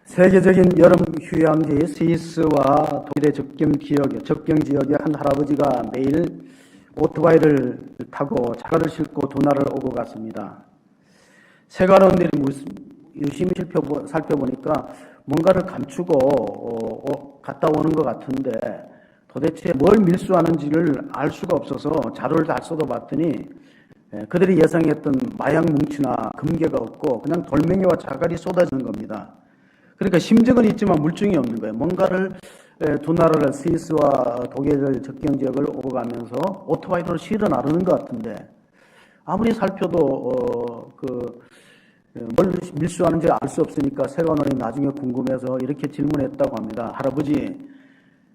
세계적인 여름 휴양지 스위스와 독일의 접경 지역의 한 할아버지가 매일 오토바이를 타고 자가를 싣고 두나라를 오고 갔습니다. 세관원들이 유심히 살펴보니까 뭔가를 감추고 갔다 오는 것 같은데 도대체 뭘 밀수하는지를 알 수가 없어서 자료를 다 쏟아봤더니 그들이 예상했던 마약 뭉치나 금괴가 없고 그냥 돌멩이와 자갈이 쏟아지는 겁니다. 그러니까 심증은 있지만 물증이 없는 거예요. 뭔가를 두 나라를 스위스와 독일을 접경 지역을 오고 가면서 오토바이로 실어 나르는 것 같은데 아무리 살펴도 뭘 밀수하는지 알 수 없으니까 세관원이 나중에 궁금해서 이렇게 질문했다고 합니다. 할아버지,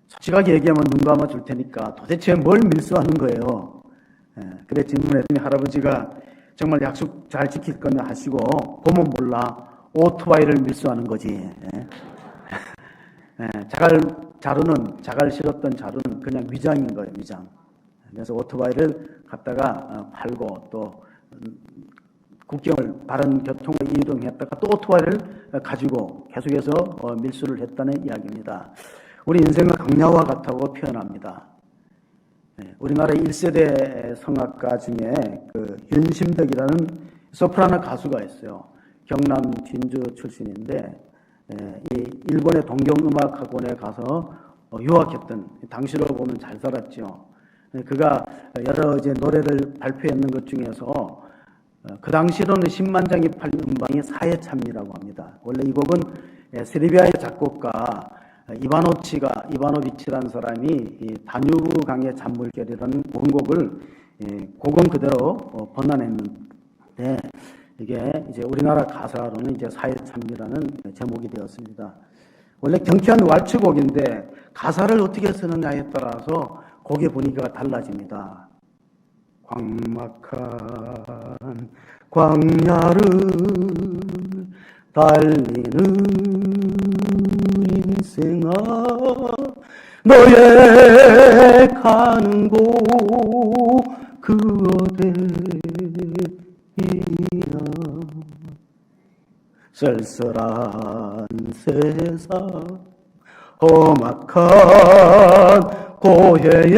솔직하게 얘기하면 눈 감아 줄 테니까 도대체 뭘 밀수하는 거예요? 그래 질문했더니 할아버지가 정말 약속 잘 지킬 거면 하시고 보면 몰라 오토바이를 밀수하는 거지. 자갈 실었던 자루는 그냥 위장인 거예요, 위장. 그래서 오토바이를 갖다가 팔고 또 국경을 다른 교통을 이동했다가 또 오토바이를 가지고 계속해서 밀수를 했다는 이야기입니다. 우리 인생은 강야와 같다고 표현합니다. 우리나라 1세대 성악가 중에 윤심덕이라는 소프라노 가수가 있어요. 경남 진주 출신인데 이 일본의 동경음악학원에 가서 유학했던, 당시로 보면 잘 살았죠. 그가 여러 이제 노래를 발표했는 것 중에서 그 당시로는 10만 장이 팔린 음반이 사해참이라고 합니다. 원래 이 곡은 세르비아의 작곡가 이바노비치라는 사람이 이 다뉴브 강의 잔물결이라는 원곡을 곡은 그대로 번안했는데 이게 이제 우리나라 가사로는 이제 사해참이라는 제목이 되었습니다. 원래 경쾌한 왈츠곡인데 가사를 어떻게 쓰느냐에 따라서 곡의 분위기가 달라집니다. 광막한 광야를 달리는 인생아 너의 가는 곳 그 어디이나 쓸쓸한 세상 험악한 고해에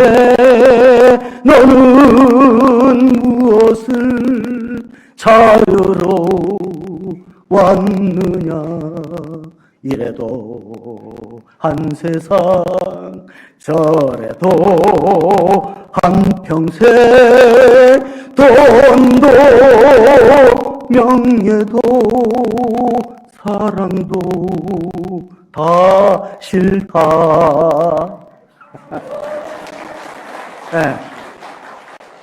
너는 무엇을 찾으러 왔느냐 이래도 한 세상 저래도 한평생 돈도 명예도 사랑도 다 싫다. 네.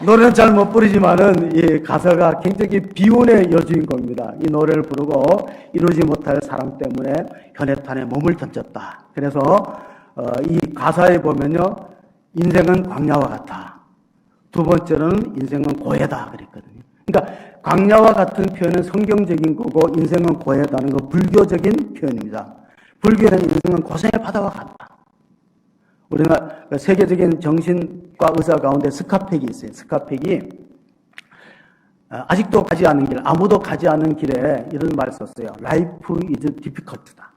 노래는 잘 못 부르지만은 이 가사가 굉장히 비운의 여주인공입니다. 이 노래를 부르고 이루지 못할 사랑 때문에 현해탄에 몸을 던졌다. 그래서 이 가사에 보면요, 인생은 광야와 같다. 두 번째로는 인생은 고해다 그랬거든요. 그러니까 광야와 같은 표현은 성경적인 거고 인생은 고해다는 거 불교적인 표현입니다. 불교는 인생은 고생의 바다와 같다. 우리가 세계적인 정신과 의사 가운데 스카펙이 있어요. 스카펙이 아직도 가지 않은 길, 아무도 가지 않은 길에 이런 말을 썼어요. Life is difficult다.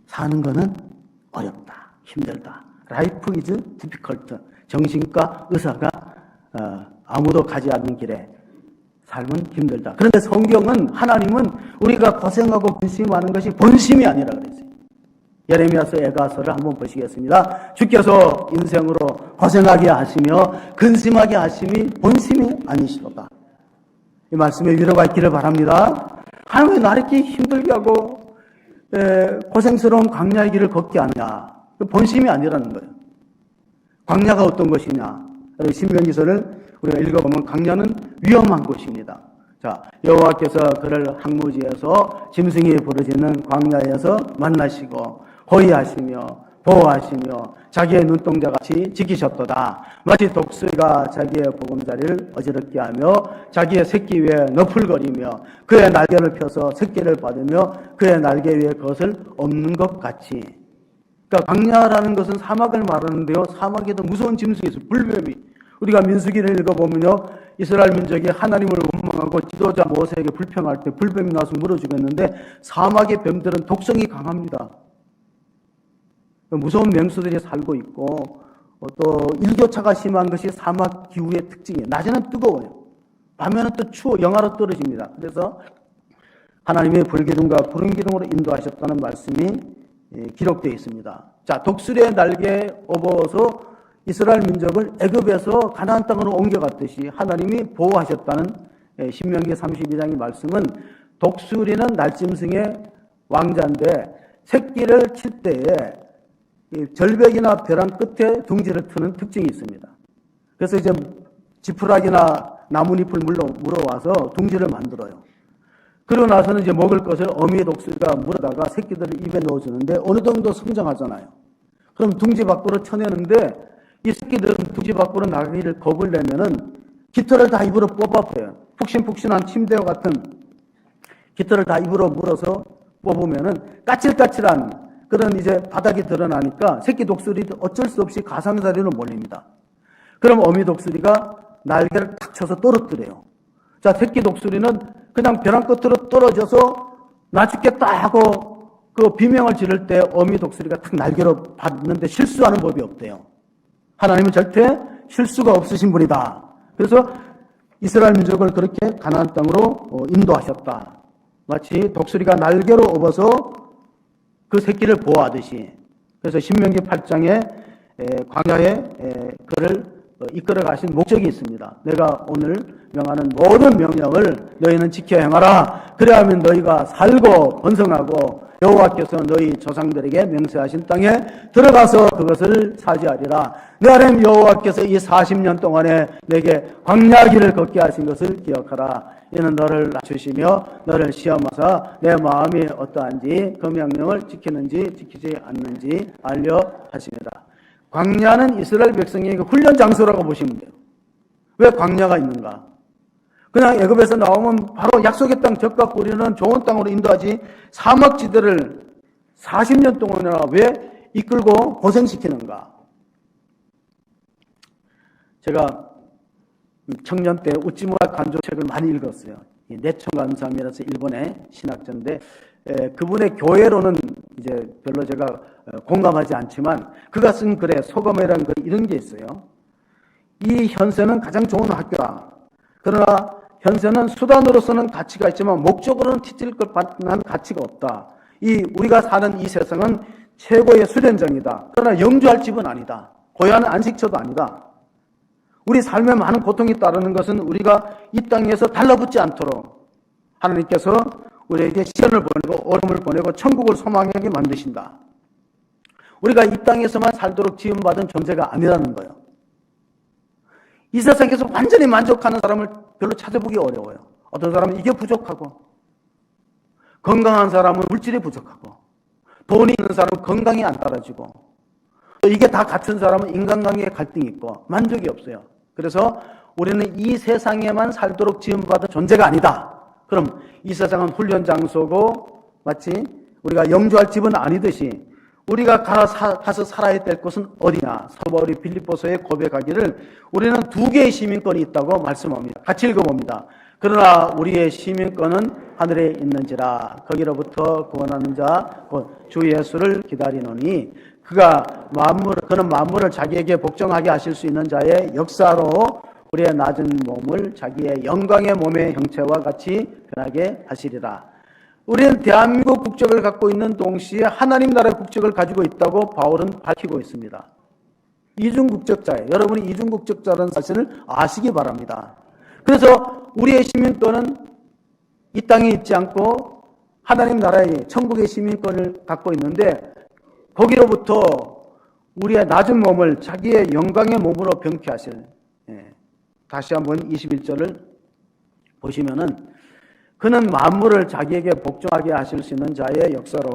사는 거는 어렵다, 힘들다. Life is difficult. 정신과 의사가 아무도 가지 않는 길에 삶은 힘들다. 그런데 성경은, 하나님은 우리가 고생하고 근심하는 것이 본심이 아니라 그랬어요. 예레미야서 에가서를 한번 보시겠습니다. 주께서 인생으로 고생하게 하시며 근심하게 하심이 본심이 아니시로다. 이 말씀에 위로가 있기를 바랍니다. 하나님 왜 나를 이렇게 힘들게 하고 고생스러운 광야의 길을 걷게 하냐. 본심이 아니라는 거예요. 광야가 어떤 것이냐. 신명기서를 우리가 읽어보면 광야는 위험한 곳입니다. 자, 여호와께서 그를 항무지에서 짐승이 부르짖는 광야에서 만나시고 호위하시며 보호하시며 자기의 눈동자같이 지키셨도다. 마치 독수리가 자기의 보금자리를 어지럽게 하며 자기의 새끼 위에 너풀거리며 그의 날개를 펴서 새끼를 받으며 그의 날개 위에 그것을 엎는 것 같이. 그러니까 광야라는 것은 사막을 말하는데요, 사막에도 무서운 짐승이 있어요. 불뱀이. 우리가 민수기를 읽어보면요, 이스라엘 민족이 하나님을 원망하고 지도자 모세에게 불평할 때 불뱀이 나서 물어 죽였는데 사막의 뱀들은 독성이 강합니다. 무서운 맹수들이 살고 있고 또 일교차가 심한 것이 사막 기후의 특징이에요. 낮에는 뜨거워요. 밤에는 또 추워 영하로 떨어집니다. 그래서 하나님의 불기둥과 구름 기둥으로 인도하셨다는 말씀이 기록되어 있습니다. 자, 독수리의 날개에 업어서 이스라엘 민족을 애굽에서 가나안 땅으로 옮겨갔듯이 하나님이 보호하셨다는 신명기 32장의 말씀은 독수리는 날짐승의 왕자인데 새끼를 칠 때에 절벽이나 벼랑 끝에 둥지를 트는 특징이 있습니다. 그래서 이제 지푸라기나 나뭇잎을 물어와서 둥지를 만들어요. 그러고 나서는 이제 먹을 것을 어미 독수리가 물어다가 새끼들을 입에 넣어주는데 어느 정도 성장하잖아요. 그럼 둥지 밖으로 쳐내는데 이 새끼들은 둥지 밖으로 나가기를 겁을 내면은 깃털을 다 입으로 뽑아버려요. 푹신푹신한 침대와 같은 깃털을 다 입으로 물어서 뽑으면은 까칠까칠한 그런 이제 바닥이 드러나니까 새끼 독수리도 어쩔 수 없이 가상자리로 몰립니다. 그럼 어미 독수리가 날개를 탁 쳐서 떨어뜨려요. 자, 새끼 독수리는 그냥 벼랑 끝으로 떨어져서 나 죽겠다 하고 그 비명을 지를 때 어미 독수리가 탁 날개로 받는데 실수하는 법이 없대요. 하나님은 절대 실수가 없으신 분이다. 그래서 이스라엘 민족을 그렇게 가나안 땅으로 인도하셨다. 마치 독수리가 날개로 업어서 그 새끼를 보호하듯이. 그래서 신명기 8장에 광야에 그를 이끌어 가신 목적이 있습니다. 내가 오늘 명하는 모든 명령을 너희는 지켜 행하라. 그래야만 너희가 살고 번성하고 여호와께서 너희 조상들에게 맹세하신 땅에 들어가서 그것을 차지하리라. 내 하나님 여호와께서 이 40년 동안에 내게 광야길을 걷게 하신 것을 기억하라. 이는 너를 낮추시며 너를 시험하사 내 마음이 어떠한지 그 명령을 지키는지 지키지 않는지 알려 하십니다. 광야는 이스라엘 백성에게 훈련 장소라고 보시면 돼요. 왜 광야가 있는가? 그냥 애굽에서 나오면 바로 약속의 땅 젖과 꿀이는 좋은 땅으로 인도하지 사막지대를 40년 동안이나 왜 이끌고 고생시키는가? 제가 청년 때 우찌무라 간조 책을 많이 읽었어요. 내천간삼이라서 일본의 신학자인데 그분의 교회로는 이제 별로 제가 공감하지 않지만 그가 쓴 글에 소감이라는 글 이런 게 있어요. 이 현세는 가장 좋은 학교다. 그러나 현세는 수단으로서는 가치가 있지만 목적으로는 티끌 것 만한 가치가 없다. 우리가 사는 이 세상은 최고의 수련장이다. 그러나 영주할 집은 아니다. 고향은 안식처도 아니다. 우리 삶에 많은 고통이 따르는 것은 우리가 이 땅에서 달라붙지 않도록 하나님께서 우리에게 시련을 보내고 어려움을 보내고 천국을 소망하게 만드신다. 우리가 이 땅에서만 살도록 지음받은 존재가 아니라는 거예요. 이 세상에서 완전히 만족하는 사람을 별로 찾아보기 어려워요. 어떤 사람은 이게 부족하고 건강한 사람은 물질이 부족하고 돈이 있는 사람은 건강이 안 따라지고 또 이게 다 갖춘 사람은 인간관계에 갈등이 있고 만족이 없어요. 그래서 우리는 이 세상에만 살도록 지음받은 존재가 아니다. 그럼 이 세상은 훈련 장소고 마치 우리가 영주할 집은 아니듯이 우리가 가서 살아야 될 곳은 어디냐? 사도 바울이 빌립보서에 고백하기를 우리는 2개의 시민권이 있다고 말씀합니다. 같이 읽어봅니다. 그러나 우리의 시민권은 하늘에 있는지라 거기로부터 구원하는 자 곧 주 예수를 기다리노니 그는 만물을 자기에게 복종하게 하실 수 있는 자의 역사로 우리의 낮은 몸을 자기의 영광의 몸의 형체와 같이 변하게 하시리라. 우리는 대한민국 국적을 갖고 있는 동시에 하나님 나라의 국적을 가지고 있다고 바울은 밝히고 있습니다. 이중국적자예요. 여러분이 이중국적자라는 사실을 아시기 바랍니다. 그래서 우리의 시민권은 이 땅에 있지 않고 하나님 나라의 천국의 시민권을 갖고 있는데 거기로부터 우리의 낮은 몸을 자기의 영광의 몸으로 병케 하실 다시 한번 21절을 보시면은 그는 만물을 자기에게 복종하게 하실 수 있는 자의 역사로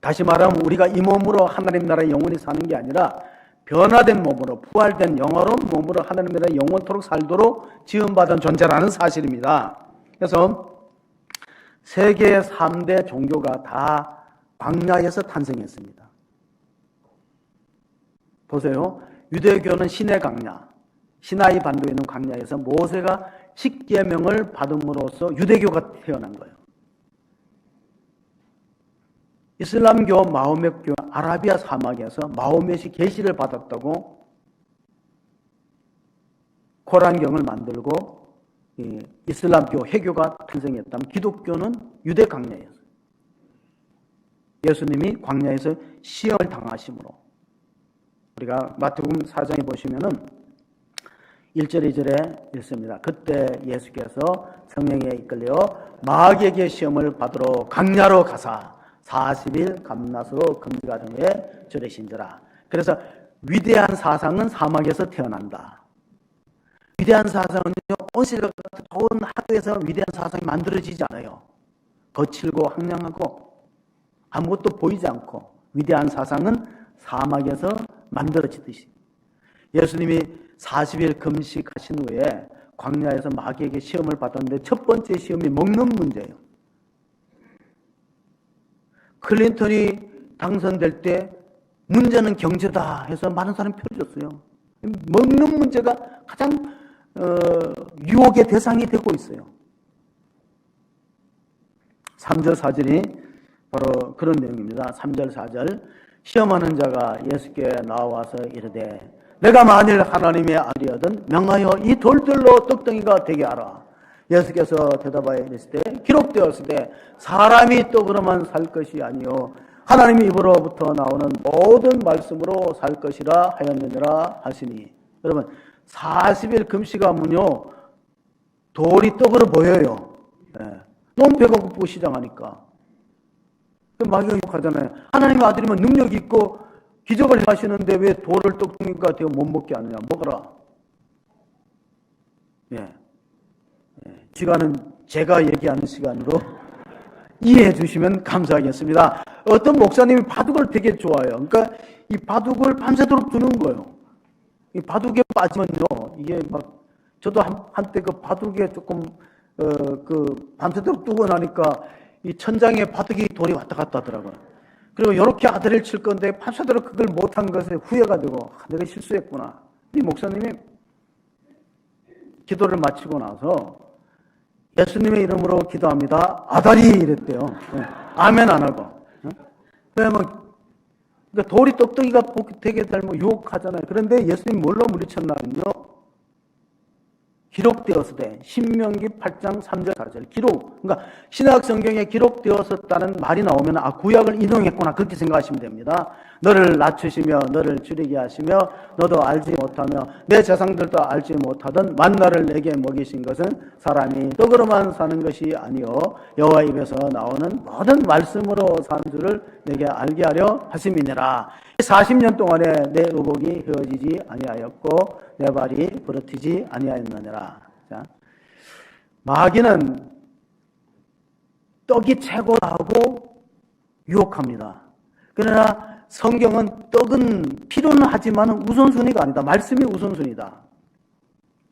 다시 말하면 우리가 이 몸으로 하나님 나라에 영원히 사는 게 아니라 변화된 몸으로 부활된 영화로운 몸으로 하나님 나라에 영원토록 살도록 지음받은 존재라는 사실입니다. 그래서 세계의 3대 종교가 다 광야에서 탄생했습니다. 보세요. 유대교는 시내 강야, 시나이 반도에 있는 광야에서 모세가 십계명을 받음으로써 유대교가 태어난 거예요. 이슬람교, 마호멧교, 아라비아 사막에서 마호멧이 계시를 받았다고 코란경을 만들고 이슬람교, 회교가 탄생했다면 기독교는 유대 광야였어요. 예수님이 광야에서 시험을 당하심으로 우리가 마태복음 4장에 보시면은 1절 2절에 읽습니다. 그때 예수께서 성령에 이끌려 마귀에게 시험을 받으러 광야로 가사 40일 감나서 금지가 된 후에 들으신지라. 그래서 위대한 사상은 사막에서 태어난다. 위대한 사상은요, 온실과 같은 좋은 학교에서 위대한 사상이 만들어지지 않아요. 거칠고 황량하고 아무것도 보이지 않고 위대한 사상은 사막에서 만들어지듯이 예수님이 40일 금식하신 후에 광야에서 마귀에게 시험을 받았는데 첫 번째 시험이 먹는 문제예요. 클린턴이 당선될 때 문제는 경제다 해서 많은 사람이 표를 줬어요. 먹는 문제가 가장 유혹의 대상이 되고 있어요. 3절 4절이 바로 그런 내용입니다. 3절 4절 시험하는 자가 예수께 나와서 이르되 내가 만일 하나님의 아들이거든 명하여 이 돌들로 떡덩이가 되게 하라. 예수께서 대답하여 이르시되 기록되었을 때 사람이 떡으로만 살 것이 아니요 하나님의 입으로부터 나오는 모든 말씀으로 살 것이라 하였느니라 하시니. 여러분 40일 금식하면요 돌이 떡으로 보여요. 너무 배가 고프고 시장하니까. 마귀가 욕하잖아요. 하나님의 아들이면 능력이 있고 기적을 하시는데 왜 돌을 떡덩이가 되어 못 먹게 하느냐. 먹어라. 시간은 제가 얘기하는 시간으로 이해해 주시면 감사하겠습니다. 어떤 목사님이 바둑을 되게 좋아해요. 그러니까 이 바둑을 밤새도록 두는 거예요. 이 바둑에 빠지면요, 이게 막 저도 한때 그 바둑에 조금 밤새도록 두고 나니까 이 천장에 바둑이 돌이 왔다 갔다 하더라고요. 그리고 이렇게 아들을 칠 건데 밤새도록 그걸 못한 것에 후회가 되고 내가 실수했구나. 이 목사님이 기도를 마치고 나서 예수님의 이름으로 기도합니다. 아다리 이랬대요. 아멘 안 하고. 그러니까 돌이 떡떡이가 되게 닮고 유혹하잖아요. 그런데 예수님 뭘로 물리쳤나면요. 기록되었을 때 신명기 8장 3절 4절 기록. 그러니까 신약 성경에 기록되었었다는 말이 나오면 구약을 인용했구나 그렇게 생각하시면 됩니다. 너를 낮추시며 너를 줄이게 하시며 너도 알지 못하며 내 조상들도 알지 못하던 만나를 내게 먹이신 것은 사람이 떡으로만 사는 것이 아니요 여호와 입에서 나오는 모든 말씀으로 사는 줄을 내게 알게 하려 하심이니라. 40년 동안에 내 의복이 헤어지지 아니하였고 내 발이 부러뜨지 아니하였느니라. 자, 마귀는 떡이 최고라고 유혹합니다. 그러나 성경은 떡은 필요는 하지만 우선순위가 아니다. 말씀이 우선순위다.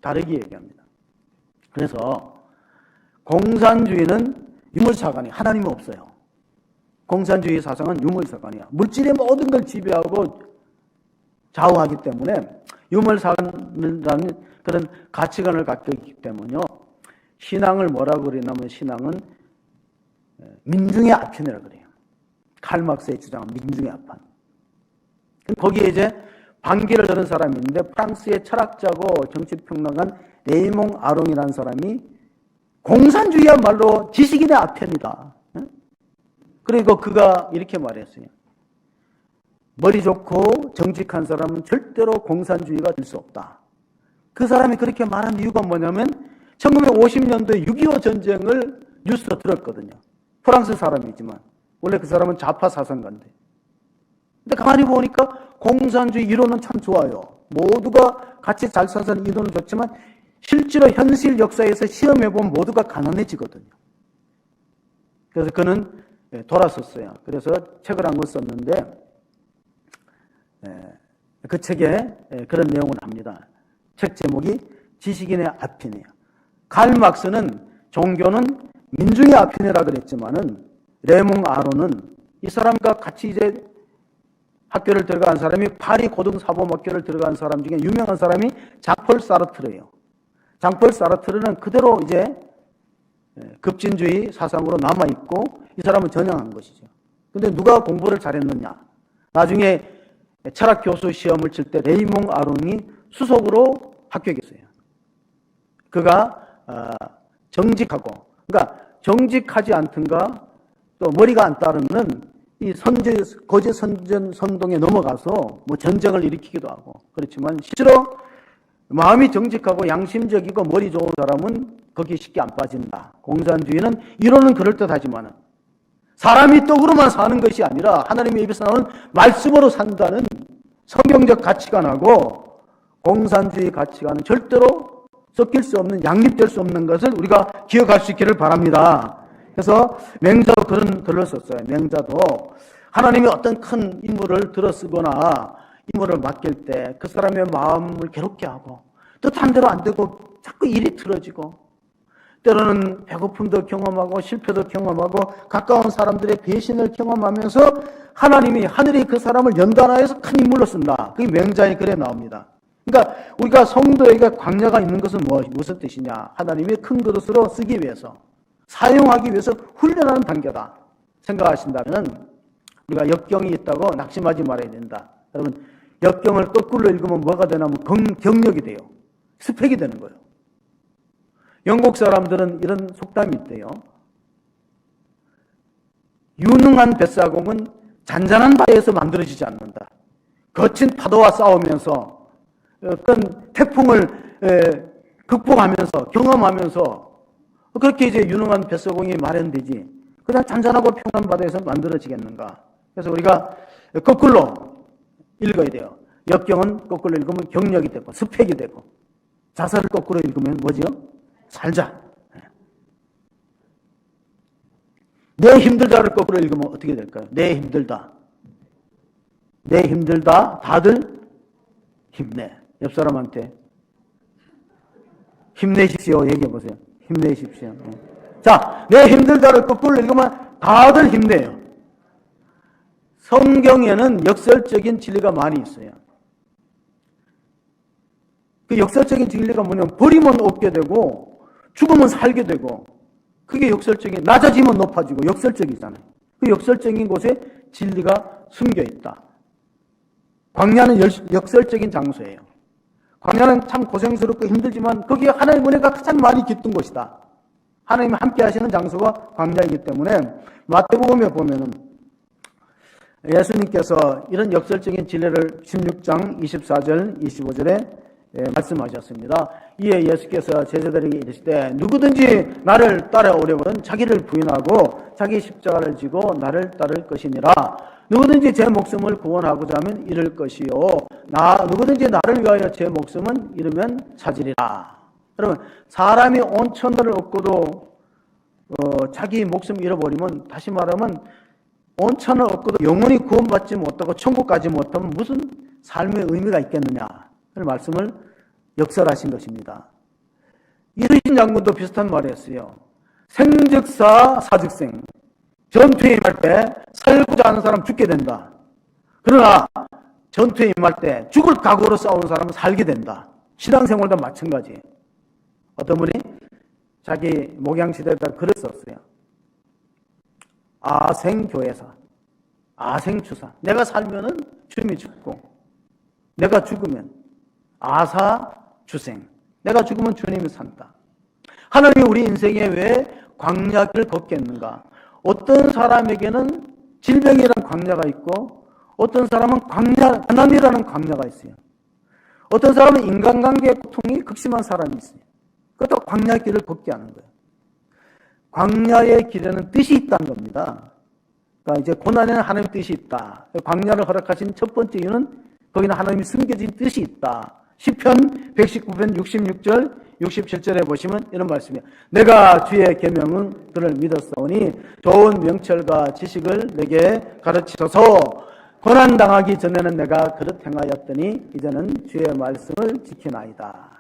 다르게 얘기합니다. 그래서 공산주의는 유물사관이 하나님은 없어요. 공산주의 사상은 유물사관이야. 물질의 모든 걸 지배하고 좌우하기 때문에 유물사관이라는 그런 가치관을 갖고 있기 때문에요. 신앙을 뭐라고 그러냐면 신앙은 민중의 아편이라고 그래요. 칼막스의 주장은 민중의 아편. 거기에 이제 반기를 드는 사람이 있는데 프랑스의 철학자고 정치평론가 레이몽 아롱이라는 사람이 공산주의야말로 지식인의 아편이다. 그리고 그가 이렇게 말했어요. 머리 좋고 정직한 사람은 절대로 공산주의가 될 수 없다. 그 사람이 그렇게 말한 이유가 뭐냐면 1950년도에 6.25 전쟁을 뉴스로 들었거든요. 프랑스 사람이지만 원래 그 사람은 좌파 사상가인데. 근데 가만히 보니까 공산주의 이론은 참 좋아요. 모두가 같이 잘 사는 이론은 좋지만 실제로 현실 역사에서 시험해보면 모두가 가난해지거든요. 그래서 그는 돌아섰어요. 그래서 책을 한 권 썼는데 그 책에 그런 내용을 합니다. 책 제목이 지식인의 아편이에요. 칼 막스는 종교는 민중의 아편이라 그랬지만은 레몽 아론은 이 사람과 같이 이제 학교를 들어간 사람이 파리 고등사범학교를 들어간 사람 중에 유명한 사람이 장폴 사르트르예요. 장폴 사르트르는 그대로 이제 급진주의 사상으로 남아있고 이 사람은 전향한 것이죠. 근데 누가 공부를 잘했느냐? 나중에 철학 교수 시험을 칠 때 레이몽 아롱이 수석으로 합격했어요. 그가 정직하고, 그러니까 정직하지 않든가 또 머리가 안 따르면 이 거제 선동에 넘어가서 뭐 전쟁을 일으키기도 하고 그렇지만 실제로 마음이 정직하고 양심적이고 머리 좋은 사람은 거기에 쉽게 안 빠진다. 공산주의는 이론은 그럴듯하지만 사람이 떡으로만 사는 것이 아니라 하나님의 입에서 나오는 말씀으로 산다는 성경적 가치관하고 공산주의 가치관은 절대로 섞일 수 없는, 양립될 수 없는 것을 우리가 기억할 수 있기를 바랍니다. 그래서 맹자도 그런 글을 썼어요. 맹자도 하나님이 어떤 큰 임무를 들어쓰거나 임무를 맡길 때 그 사람의 마음을 괴롭게 하고 뜻한 대로 안 되고 자꾸 일이 틀어지고 때로는 배고픔도 경험하고 실패도 경험하고 가까운 사람들의 배신을 경험하면서 하나님이 하늘이 그 사람을 연단하여서 큰 인물로 쓴다. 그게 맹자의 글에 나옵니다. 그러니까 우리가 성도에게 광야가 있는 것은 무슨 뜻이냐? 하나님이 큰 그릇으로 쓰기 위해서, 사용하기 위해서 훈련하는 단계다 생각하신다면 우리가 역경이 있다고 낙심하지 말아야 된다. 여러분, 역경을 거꾸로 읽으면 뭐가 되냐면 경력이 돼요. 스펙이 되는 거예요. 영국 사람들은 이런 속담이 있대요. 유능한 뱃사공은 잔잔한 바에서 만들어지지 않는다. 거친 파도와 싸우면서 어떤 태풍을 극복하면서 경험하면서 그렇게 이제 유능한 뱃사공이 마련되지 그냥 잔잔하고 평안한 바다에서 만들어지겠는가. 그래서 우리가 거꾸로 읽어야 돼요. 역경은 거꾸로 읽으면 경력이 되고 스펙이 되고, 자살을 거꾸로 읽으면 뭐죠? 살자. 내 힘들다를 거꾸로 읽으면 어떻게 될까요? 내 힘들다. 내 힘들다. 다들 힘내. 옆 사람한테 힘내십시오. 얘기해 보세요. 힘내십시오. 자, 내 힘들다를 거꾸로 읽으면 다들 힘내요. 성경에는 역설적인 진리가 많이 있어요. 그 역설적인 진리가 뭐냐면 버리면 얻게 되고 죽으면 살게 되고, 그게 역설적인, 낮아지면 높아지고 역설적이잖아요. 그 역설적인 곳에 진리가 숨겨 있다. 광야는 역설적인 장소예요. 광야는 참 고생스럽고 힘들지만 거기에 하나님의 은혜가 가장 많이 깃든 곳이다. 하나님이 함께 하시는 장소가 광야이기 때문에 마태복음에 보면은 예수님께서 이런 역설적인 진리를 16장 24절 25절에 말씀하셨습니다. 이에 예수께서 제자들에게 이르시되 누구든지 나를 따라오려거든 자기를 부인하고 자기 십자가를 지고 나를 따를 것이니라. 누구든지 제 목숨을 구원하고자 하면 잃을 것이요 누구든지 나를 위하여 제 목숨은 잃으면 찾으리라. 여러분, 사람이 온 천하를 얻고도 자기 목숨 잃어버리면, 다시 말하면 온 천하를 얻고도 영원히 구원받지 못하고 천국 가지 못하면 무슨 삶의 의미가 있겠느냐 그 말씀을 역설하신 것입니다. 이순신 장군도 비슷한 말을 했어요. 생즉사 사즉생. 전투에 임할 때 살고자 하는 사람 죽게 된다. 그러나 전투에 임할 때 죽을 각오로 싸우는 사람은 살게 된다. 신앙생활도 마찬가지예요. 어떤 분이 자기 목양시대에다 글을 썼어요. 아생교회사, 아생추사. 내가 살면은 주님이 죽고, 내가 죽으면 아사주생. 내가 죽으면 주님이 산다. 하나님이 우리 인생에 왜 광야길을 걷겠는가? 어떤 사람에게는 질병이라는 광야가 있고, 어떤 사람은 가난이라는 광야가 있어요. 어떤 사람은 인간관계의 고통이 극심한 사람이 있어요. 그것도 광야길을 걷게 하는 거예요. 광야의 길에는 뜻이 있다는 겁니다. 그러니까 이제 고난에는 하나님의 뜻이 있다. 광야를 허락하신 첫 번째 이유는 거기는 하나님이 숨겨진 뜻이 있다. 시편 119편 66절 67절에 보시면 이런 말씀이에요. 내가 주의 계명은 그를 믿었사오니 좋은 명철과 지식을 내게 가르치소서. 고난당하기 전에는 내가 그릇 행하였더니 이제는 주의 말씀을 지키나이다.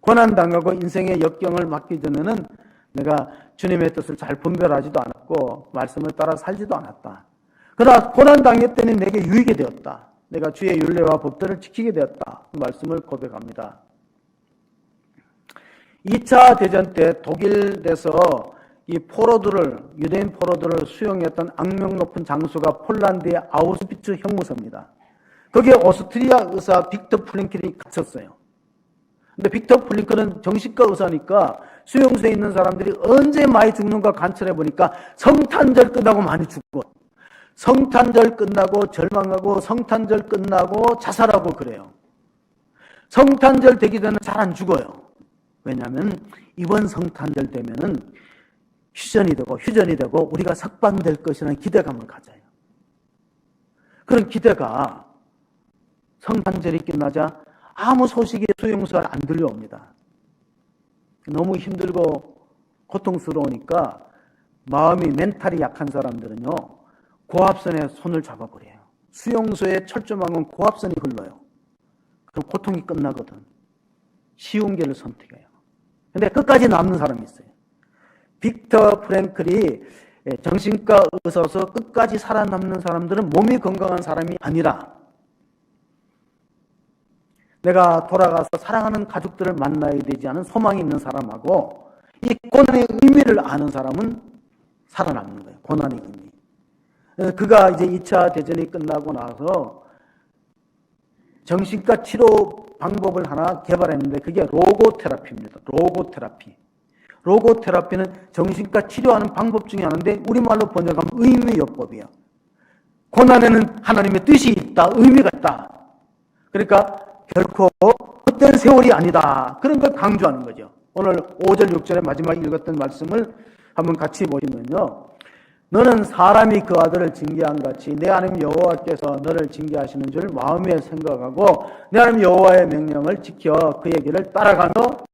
고난당하고 인생의 역경을 맞기 전에는 내가 주님의 뜻을 잘 분별하지도 않았고 말씀을 따라 살지도 않았다. 그러나 고난당했더니 내게 유익이 되었다. 내가 주의 율례와 법도를 지키게 되었다. 그 말씀을 고백합니다. 2차 대전 때 독일에서 이 포로들을, 유대인 포로들을 수용했던 악명 높은 장소가 폴란드의 아우슈비츠 형무소입니다. 거기에 오스트리아 의사 빅터 프랭클이 갇혔어요. 근데 빅터 프랭클은 정신과 의사니까 수용소에 있는 사람들이 언제 많이 죽는가 관찰해 보니까 성탄절 끝나고 많이 죽고, 성탄절 끝나고 절망하고, 성탄절 끝나고 자살하고 그래요. 성탄절 되기 전에 잘 안 죽어요. 왜냐하면 이번 성탄절 되면은 휴전이 되고 우리가 석방될 것이라는 기대감을 가져요. 그런 기대가 성탄절이 끝나자 아무 소식이 수용소에 안 들려옵니다. 너무 힘들고 고통스러우니까 마음이 멘탈이 약한 사람들은요, 고압선에 손을 잡아버려요. 수용소에 철조망은 고압선이 흘러요. 그럼 고통이 끝나거든. 쉬운 길을 선택해요. 근데 끝까지 남는 사람이 있어요. 빅터 프랭클이 정신과 의사로서 끝까지 살아남는 사람들은 몸이 건강한 사람이 아니라 내가 돌아가서 사랑하는 가족들을 만나야 되지 않은 소망이 있는 사람하고 이 고난의 의미를 아는 사람은 살아남는 거예요. 고난의 의미. 그가 이제 2차 대전이 끝나고 나서 정신과 치료 방법을 하나 개발했는데 그게 로고테라피입니다. 로고테라피. 로고테라피는 정신과 치료하는 방법 중에 하나인데 우리말로 번역하면 의미요법이에요. 고난에는 하나님의 뜻이 있다. 의미가 있다. 그러니까 결코 헛된 세월이 아니다. 그런 걸 강조하는 거죠. 오늘 5절 6절에 마지막에 읽었던 말씀을 한번 같이 보시면요. 너는 사람이 그 아들을 징계한 같이 내 하나님 여호와께서 너를 징계하시는 줄 마음에 생각하고 내 하나님 여호와의 명령을 지켜 그의 길을 따라가며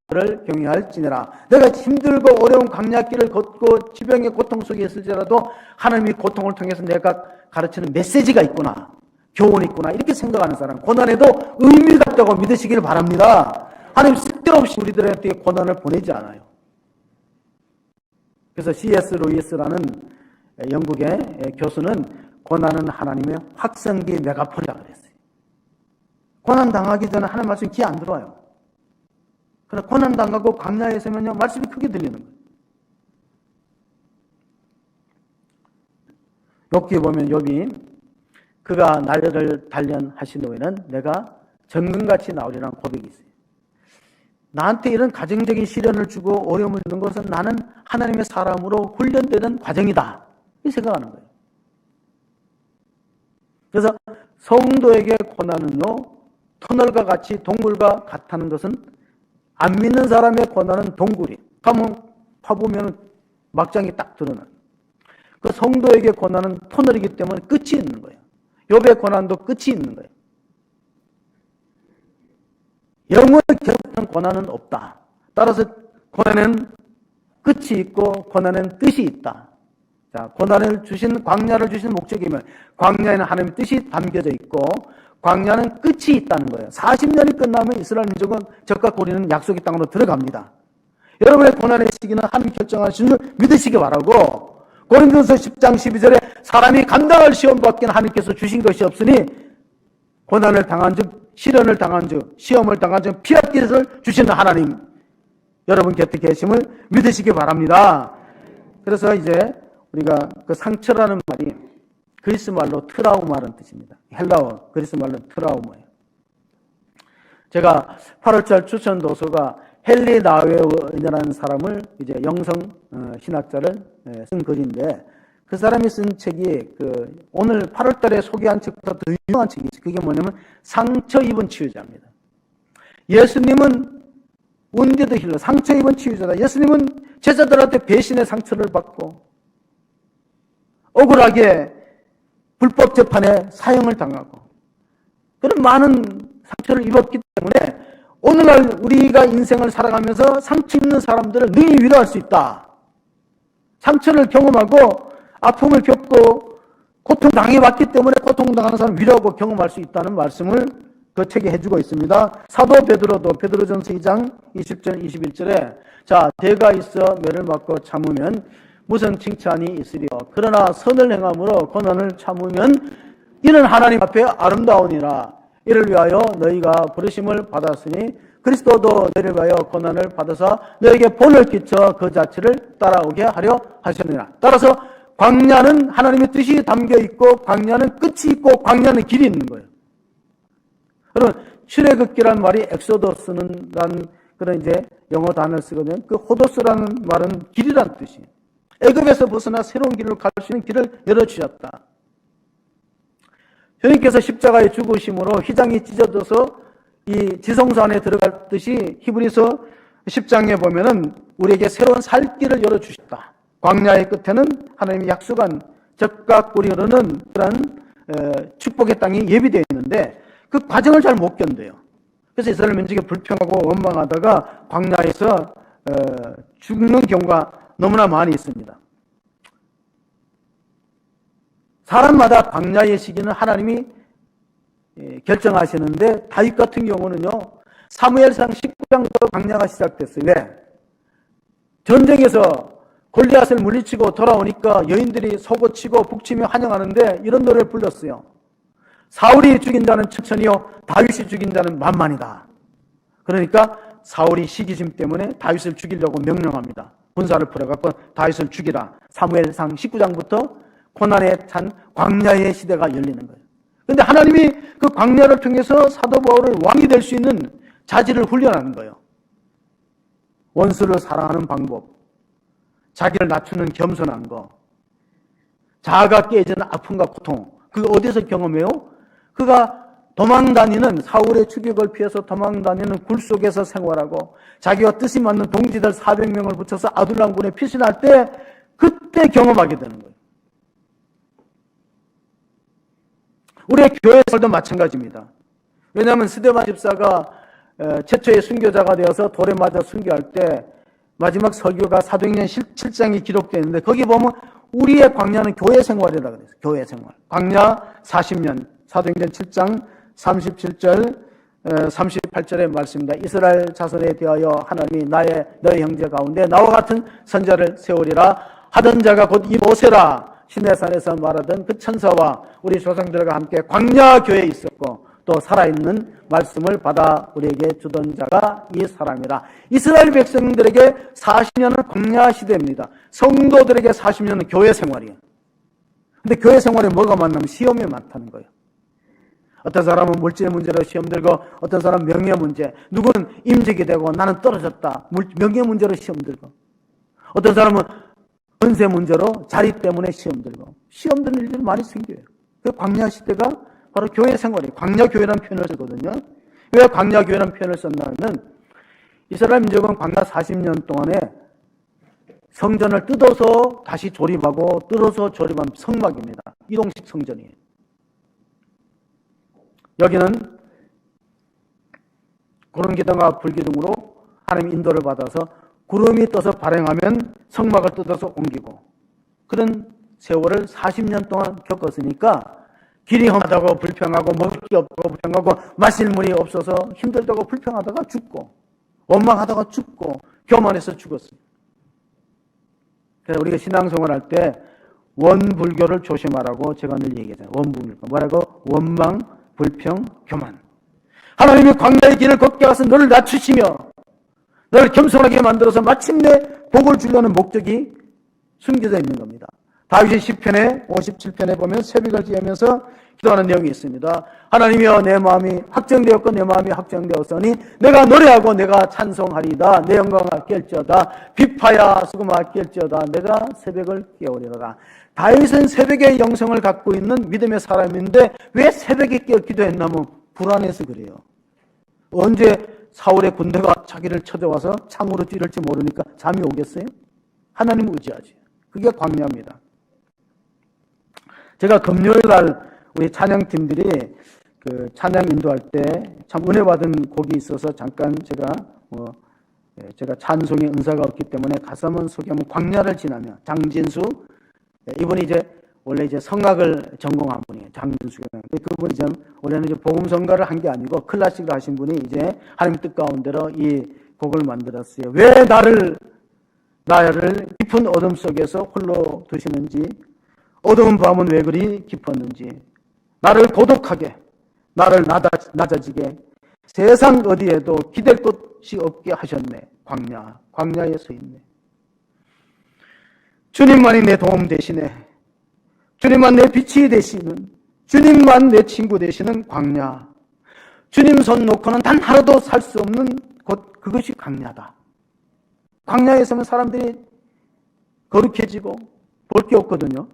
그를 경외할지니라. 내가 힘들고 어려운 강약길을 걷고 지병의 고통 속에 있을지라도 하나님이 고통을 통해서 내가 가르치는 메시지가 있구나. 교훈이 있구나. 이렇게 생각하는 사람, 고난에도 의미가 있다고 믿으시길 바랍니다. 하나님 쓸데없이 우리들한테 고난을 보내지 않아요. 그래서 C.S. 루이스라는 영국의 교수는 고난은 하나님의 확성기 메가폰이라고 그랬어요. 고난 당하기 전에 하나님 말씀이 귀에 안 들어와요. 그러나 고난 당하고 광야에 서면요, 말씀이 크게 들리는 거예요. 욥기 보면 욥이 그가 나를 단련하신 후에는 내가 정금같이 나오리라는 고백이 있어요. 나한테 이런 가정적인 시련을 주고 어려움을 주는 것은 나는 하나님의 사람으로 훈련되는 과정이다. 이 생각하는 거예요. 그래서 성도에게 고난은요, 터널과 같이 동굴과 같다는 것은 안 믿는 사람의 고난은 동굴이에요. 가면 파보면 막장이 딱 드러나요. 그 성도에게 고난은 터널이기 때문에 끝이 있는 거예요. 욥의 고난도 끝이 있는 거예요. 영원을 계속하는 고난은 없다. 따라서 고난에는 끝이 있고 고난에는 뜻이 있다. 자, 고난을 주신, 광야를 주신 목적이면 광야에는 하나님의 뜻이 담겨져 있고 광야는 끝이 있다는 거예요. 40년이 끝나면 이스라엘 민족은 적과 고리는 약속의 땅으로 들어갑니다. 여러분의 고난의 시기는 하나님 결정하신 줄 믿으시기 바라고, 고린도서 10장 12절에 사람이 감당할 시험밖에 하나님께서 주신 것이 없으니 고난을 당한 즉, 시련을 당한 즉, 시험을 당한 즉 피할 길을 주시는 하나님, 여러분 곁에 계심을 믿으시기 바랍니다. 그래서 이제 우리가 그 상처라는 말이 그리스 말로 트라우마라는 뜻입니다. 헬라어 그리스 말로 트라우마예요. 제가 8월달 추천 도서가 헨리 나웨어라는 사람을 이제 영성 신학자를 쓴 글인데, 그 사람이 쓴 책이 그 오늘 8월달에 소개한 책보다 더 유명한 책이 있어요. 그게 뭐냐면 상처 입은 치유자입니다. 예수님은 원디드 힐러, 상처 입은 치유자다. 예수님은 제자들한테 배신의 상처를 받고 억울하게 불법 재판에 사형을 당하고 그런 많은 상처를 입었기 때문에 오늘날 우리가 인생을 살아가면서 상처 입는 사람들을 능히 위로할 수 있다. 상처를 경험하고 아픔을 겪고 고통당해왔기 때문에 고통당하는 사람을 위로하고 경험할 수 있다는 말씀을 그 책에 해주고 있습니다. 사도 베드로도 베드로전서 2장 20절 21절에 자, 대가 있어 매를 맞고 참으면 무슨 칭찬이 있으리요. 그러나 선을 행함으로 고난을 참으면 이는 하나님 앞에 아름다우니라. 이를 위하여 너희가 부르심을 받았으니 그리스도도 너희를 위하여 고난을 받아서 너에게 본을 끼쳐 그 자체를 따라오게 하려 하셨느니라. 따라서 광야는 하나님의 뜻이 담겨 있고 광야는 끝이 있고 광야는 길이 있는 거예요. 여러분, 출애굽기란 말이 엑소더스는 그런 이제 영어 단어를 쓰거든요. 그 호도스라는 말은 길이란 뜻이에요. 애굽에서 벗어나 새로운 길을 갈 수 있는 길을 열어주셨다. 주님께서 십자가에 죽으심으로 휘장이 찢어져서 이 지성소 안에 들어갔듯이 히브리서 10장에 보면은 우리에게 새로운 살 길을 열어주셨다. 광야의 끝에는 하나님이 약속한 젖과 꿀이 흐르는 그런 축복의 땅이 예비되어 있는데 그 과정을 잘 못 견뎌요. 그래서 이스라엘 민족이 불평하고 원망하다가 광야에서 죽는 경우가 너무나 많이 있습니다. 사람마다 광야의 시기는 하나님이 결정하시는데 다윗 같은 경우는요, 사무엘상 19장부터 광야가 시작됐어요. 왜? 전쟁에서 골리앗을 물리치고 돌아오니까 여인들이 속어치고 북치며 환영하는데 이런 노래를 불렀어요. 사울이 죽인 자는 천천히요, 다윗이 죽인 자는 만만이다. 그러니까 사울이 시기심 때문에 다윗을 죽이려고 명령합니다. 군사를 풀어갖고 다윗을 죽이라. 사무엘상 19장부터 고난에 찬 광야의 시대가 열리는 거예요. 그런데 하나님이 그 광야를 통해서 사도 바울을 왕이 될 수 있는 자질을 훈련하는 거예요. 원수를 사랑하는 방법, 자기를 낮추는 겸손한 거, 자아가 깨지는 아픔과 고통, 그거 어디서 경험해요? 그가 도망다니는, 사울의 추격을 피해서 도망다니는 굴 속에서 생활하고 자기와 뜻이 맞는 동지들 400명을 붙여서 아둘람군에 피신할 때 그때 경험하게 되는 거예요. 우리의 교회에서도 마찬가지입니다. 왜냐하면 스데반 집사가 최초의 순교자가 되어서 돌에 맞아 순교할 때 마지막 설교가 사도행전 7장이 기록되어 있는데 거기 보면 우리의 광야는 교회 생활이라고 그랬어요. 교회 생활. 광야 40년. 사도행전 7장 37절 38절의 말씀입니다. 이스라엘 자손에 대하여 하나님이 너의 형제 가운데 나와 같은 선자를 세우리라 하던 자가 곧 이 모세라. 시내산에서 말하던 그 천사와 우리 조상들과 함께 광야 교회에 있었고 또 살아있는 말씀을 받아 우리에게 주던 자가 이 사람이라. 이스라엘 백성들에게 40년은 광야 시대입니다. 성도들에게 40년은 교회 생활이에요. 근데 교회 생활에 뭐가 많냐면 시험이 많다는 거예요. 어떤 사람은 물질 문제로 시험 들고 어떤 사람은 명예 문제, 누구는 임직이 되고 나는 떨어졌다. 명예 문제로 시험 들고 어떤 사람은 은세 문제로 자리 때문에 시험 들고 시험 드는 일들이 많이 생겨요. 그 광야 시대가 바로 교회 생활이에요. 광야교회라는 표현을 쓰거든요. 왜 광야교회라는 표현을 썼냐면 이스라엘 민족은 광야 40년 동안에 성전을 뜯어서 다시 조립하고 뜯어서 조립한 성막입니다. 이동식 성전이에요. 여기는 구름기둥과 불기둥으로 하나님 인도를 받아서 구름이 떠서 발행하면 성막을 뜯어서 옮기고 그런 세월을 40년 동안 겪었으니까 길이 험하다고 불평하고 먹을 게 없다고 불평하고 마실 물이 없어서 힘들다고 불평하다가 죽고 원망하다가 죽고 교만해서 죽었어요. 그래서 우리가 신앙생활할 때 원불교를 조심하라고 제가 늘 얘기하잖아요. 원불교. 뭐라고? 원망, 불평, 교만. 하나님이 광야의 길을 걷게 하셔서 너를 낮추시며 너를 겸손하게 만들어서 마침내 복을 주려는 목적이 숨겨져 있는 겁니다. 다윗의 시편에 57편에 보면 새벽을 지으면서 기도하는 내용이 있습니다. 하나님이여 내 마음이 확정되었고 내 마음이 확정되었으니 내가 노래하고 내가 찬송하리다. 내 영광을 깰지어다. 비파야 수금아 깰지어다. 내가 새벽을 깨우리로다. 다윗은 새벽의 영성을 갖고 있는 믿음의 사람인데 왜 새벽에 깨어 기도했냐면 불안해서 그래요. 언제 사울의 군대가 자기를 찾아와서 창으로 찌를지 모르니까 잠이 오겠어요? 하나님을 의지하지. 그게 광야입니다. 제가 금요일 날 우리 찬양팀들이 그 찬양 인도할 때 참 은혜 받은 곡이 있어서 잠깐 제가 찬송의 은사가 없기 때문에 가사 한번 소개하면 광야를 지나며 장진수 이분이 이제 원래 이제 성악을 전공한 분이에요. 장진수가. 그분이 좀 원래는 이제 복음성가를 한 게 아니고 클래식을 하신 분이 이제 하나님 뜻 가운데로 이 곡을 만들었어요. 왜 나를 나를 깊은 어둠 속에서 홀로 두시는지, 어두운 밤은 왜 그리 깊었는지, 나를 고독하게, 나를 낮아지게, 세상 어디에도 기댈 곳이 없게 하셨네. 광야에 서 있네. 주님만이 내 도움 되시네. 주님만 내 빛이 되시는, 주님만 내 친구 되시는 광야. 주님 손 놓고는 단 하루도 살 수 없는 곳, 그것이 광야다. 광야에 서면 사람들이 거룩해지고 볼 게 없거든요.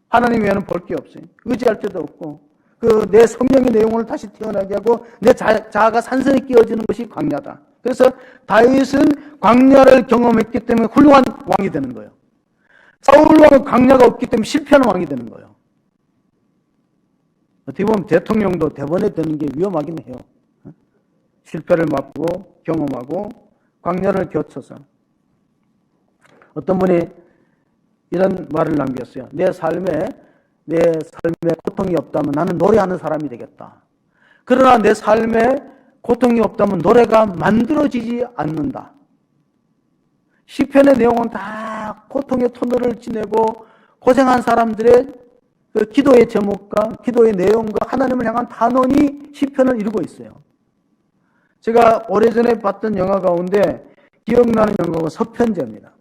하나님 외에는 볼 게 없어요. 의지할 데도 없고, 내 성령의 내용을 다시 태어나게 하고 내 자아가 산성이 끼워지는 것이 광야다. 그래서 다윗은 광야를 경험했기 때문에 훌륭한 왕이 되는 거예요. 사울 왕은 광야가 없기 때문에 실패하는 왕이 되는 거예요. 어떻게 보면 대통령도 대번에 되는 게 위험하긴 해요. 실패를 맛보고 경험하고 광야를 거쳐서. 어떤 분이 이런 말을 남겼어요. 내 삶에 고통이 없다면 나는 노래하는 사람이 되겠다. 그러나 내 삶에 고통이 없다면 노래가 만들어지지 않는다. 시편의 내용은 다 고통의 터널을 지내고 고생한 사람들의 그 기도의 제목과 기도의 내용과 하나님을 향한 단원이 시편을 이루고 있어요. 제가 오래전에 봤던 영화 가운데 기억나는 영화가 서편제입니다.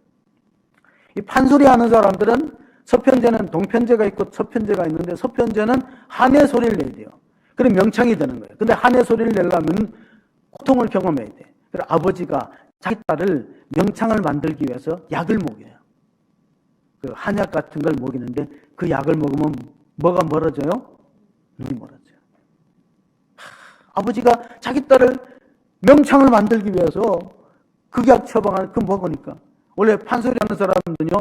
이 판소리 하는 사람들은 서편제는 동편제가 있고 서편제가 있는데 서편제는 한의 소리를 내야 돼요. 그럼 명창이 되는 거예요. 근데 한의 소리를 내려면 고통을 경험해야 돼. 그래서 아버지가 자기 딸을 명창을 만들기 위해서 약을 먹여요. 그 한약 같은 걸 먹이는데 그 약을 먹으면 뭐가 멀어져요? 눈이 멀어져요. 아버지가 자기 딸을 명창을 만들기 위해서 극약 처방을 그 먹으니까 원래 판소리 하는 사람들은요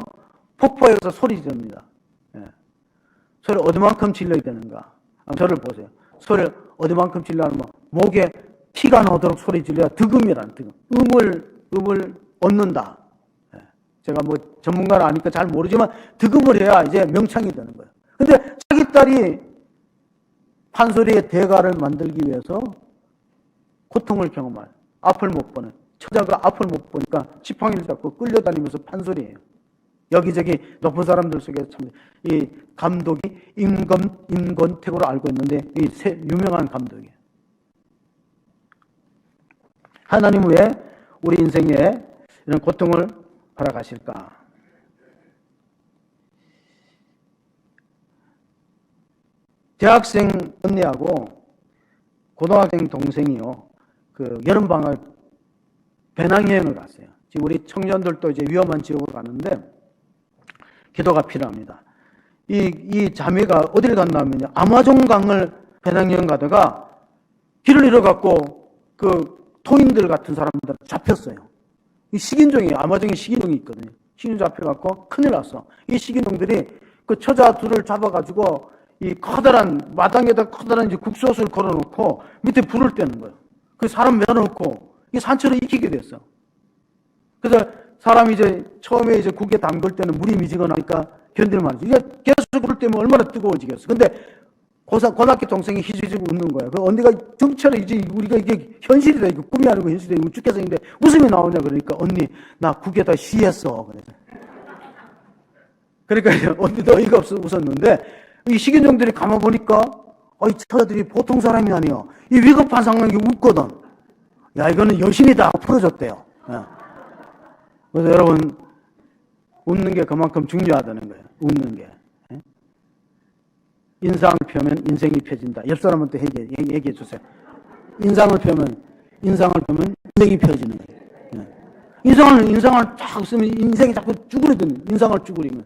폭포에서 소리 지릅니다. 예. 소리 어디만큼 질러야 되는가? 저를 보세요. 소리를 어디만큼 질러하면 목에 피가 나오도록 소리 질러야 득음이라는 득음. 음을 얻는다. 예. 제가 뭐 전문가는 아니까 잘 모르지만 득음을 해야 이제 명창이 되는 거예요. 근데 자기 딸이 판소리의 대가를 만들기 위해서 고통을 경험할 앞을 못 보는 처자가 앞을 못 보니까 지팡이를 잡고 끌려다니면서 판소리예요. 여기저기 높은 사람들 속에서 참 이 감독이 임권택으로 알고 있는데 이 유명한 감독이에요. 하나님은 왜 우리 인생에 이런 고통을 허락하실까? 대학생 언니하고 고등학생 동생이요. 그 여름방학 배낭여행을 갔어요. 지금 우리 청년들도 이제 위험한 지역으로 가는데 기도가 필요합니다. 이 자매가 어디를 갔냐면요. 아마존강을 배낭여행 가다가 길을 잃어갖고 그 토인들 같은 사람들 잡혔어요. 이 식인종이에요. 아마존에 식인종이 있거든요. 식인종 잡혀갖고 큰일 났어. 이 식인종들이 그 처자 둘을 잡아가지고 이 커다란 마당에다 커다란 이제 국솥을 걸어놓고 밑에 불을 떼는 거예요. 그 사람 매어놓고 이 산채로 익히게 됐어. 그래서 사람이 이제 처음에 이제 국에 담글 때는 물이 미지근하니까 견딜만 하지. 이게 계속 불을 떼면 얼마나 뜨거워지겠어. 근데 고등학교 동생이 희지지고 웃는 거야. 그 언니가 정체로 이제 우리가 이게 현실이다. 이거 꿈이 아니고 현실이다. 이거 죽겠어. 근데 웃음이 나오냐 그러니까 언니 나 국에다 시했어. 그러니까 언니도 어이가 없어 웃었는데 이 식인종들이 가만 보니까 이 처자들이 보통 사람이 아니야. 이 위급한 상황에 웃거든. 야 이거는 여신이다 풀어줬대요. 그래서 여러분 웃는 게 그만큼 중요하다는 거예요. 웃는 게. 인상을 펴면 인생이 펴진다. 옆 사람한테 얘기해 주세요. 인상을 펴면 인생이 펴지는 거예요. 인상을 쫙 쓰면 인생이 자꾸 쭈그리든 인상을 쭈그리면.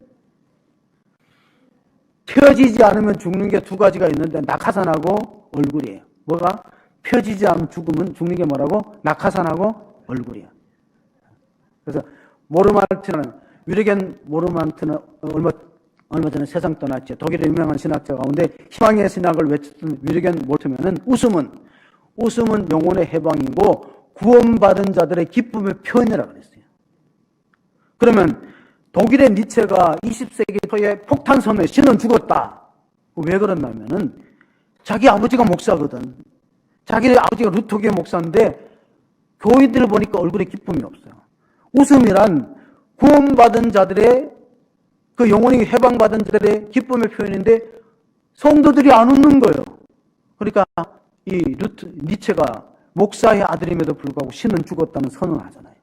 펴지지 않으면 죽는 게 두 가지가 있는데 낙하산하고 얼굴이에요. 뭐가? 펴지지 않으면 죽는 게 뭐라고? 낙하산하고 얼굴이에요. 그래서 위르겐 모르만트는 얼마 전에 세상 떠났죠. 독일의 유명한 신학자 가운데 희망의 신학을 외쳤던 위르겐 모르트면은 웃음은 영혼의 해방이고 구원받은 자들의 기쁨의 표현이라고 그랬어요. 그러면 독일의 니체가 20세기 초에 폭탄섬에 신은 죽었다. 왜 그랬냐면은 자기 아버지가 목사거든. 자기 아버지가 루터교회 목사인데 교인들을 보니까 얼굴에 기쁨이 없어요. 웃음이란 구원받은 자들의 그 영혼이 해방받은 자들의 기쁨의 표현인데 성도들이 안 웃는 거예요. 그러니까 이 니체가 목사의 아들임에도 불구하고 신은 죽었다는 선언하잖아요.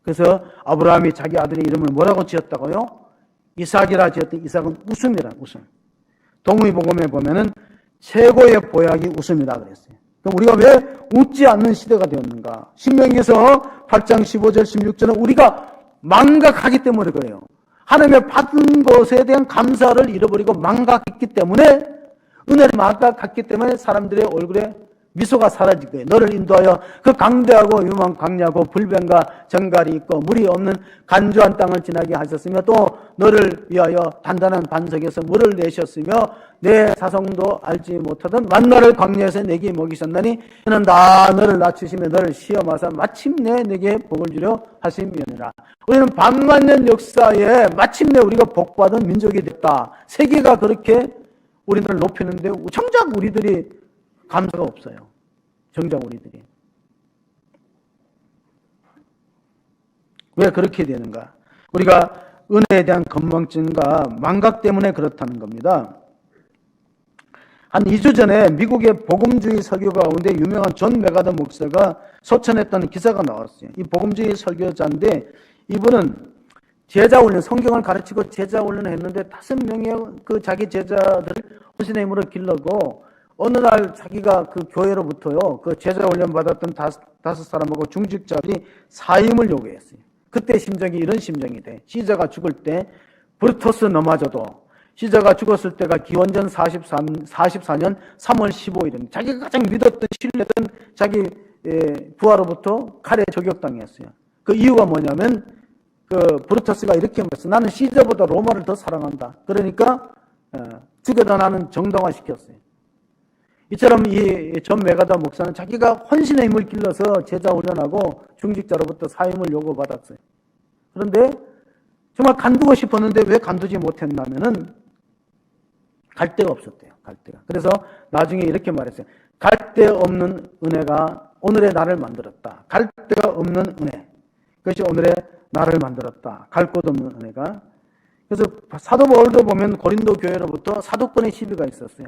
그래서 아브라함이 자기 아들의 이름을 뭐라고 지었다고요? 이삭이라 지었더니 이삭은 웃음이라, 웃음. 동의복음에 보면은 최고의 보약이 웃음이다 그랬어요. 그럼 우리가 왜 웃지 않는 시대가 되었는가? 신명기에서 8장 15절 16절은 우리가 망각하기 때문에 그래요. 하나님의 받은 것에 대한 감사를 잃어버리고 망각했기 때문에, 은혜를 망각했기 때문에 사람들의 얼굴에 미소가 사라질 거예요. 너를 인도하여 그 강대하고 유망 광야고 불변과 정갈이 있고 물이 없는 간주한 땅을 지나게 하셨으며, 또 너를 위하여 단단한 반석에서 물을 내셨으며 내 자성도 알지 못하던 만나를 광야에서 내게 먹이셨나니 이는 다 너를 낮추시며 너를 시험하사 마침내 내게 복을 주려 하심이니라. 우리는 반만년 역사에 마침내 우리가 복받은 민족이 됐다. 세계가 그렇게 우리들을 높이는데 정작 우리들이 감사가 없어요. 정작 우리들이. 왜 그렇게 되는가? 우리가 은혜에 대한 건망증과 망각 때문에 그렇다는 겁니다. 한 2주 전에 미국의 복음주의 설교 가운데 유명한 존 메가더 목사가 소천했다는 기사가 나왔어요. 이 복음주의 설교자인데 이분은 제자 훈련, 성경을 가르치고 제자 훈련을 했는데 5명의 그 자기 제자들을 혼신의 힘으로 길러고 어느 날 자기가 그 교회로부터요, 그 제자 훈련 받았던 다섯 사람하고 중직자들이 사임을 요구했어요. 그때 심정이 이런 심정이 돼. 시저가 죽을 때 브루터스 너마저도, 시저가 죽었을 때가 기원전 44년 3월 15일입니다. 자기가 가장 믿었던, 신뢰했던 자기 부하로부터 칼에 저격당했어요. 그 이유가 뭐냐면 그 브루터스가 이렇게 말했어요. 나는 시저보다 로마를 더 사랑한다. 그러니까 죽여도 나는 정당화시켰어요. 이처럼 이 존 메가더 목사는 자기가 헌신의 힘을 길러서 제자 훈련하고 중직자로부터 사임을 요구받았어요. 그런데 정말 간두고 싶었는데 왜 간두지 못했냐면은 갈 데가 없었대요. 갈 데가. 그래서 나중에 이렇게 말했어요. 갈 데 없는 은혜가 오늘의 나를 만들었다. 갈 데가 없는 은혜. 그것이 오늘의 나를 만들었다. 갈 곳 없는 은혜가. 그래서 사도 바울도 보면 고린도 교회로부터 사도권의 시비가 있었어요.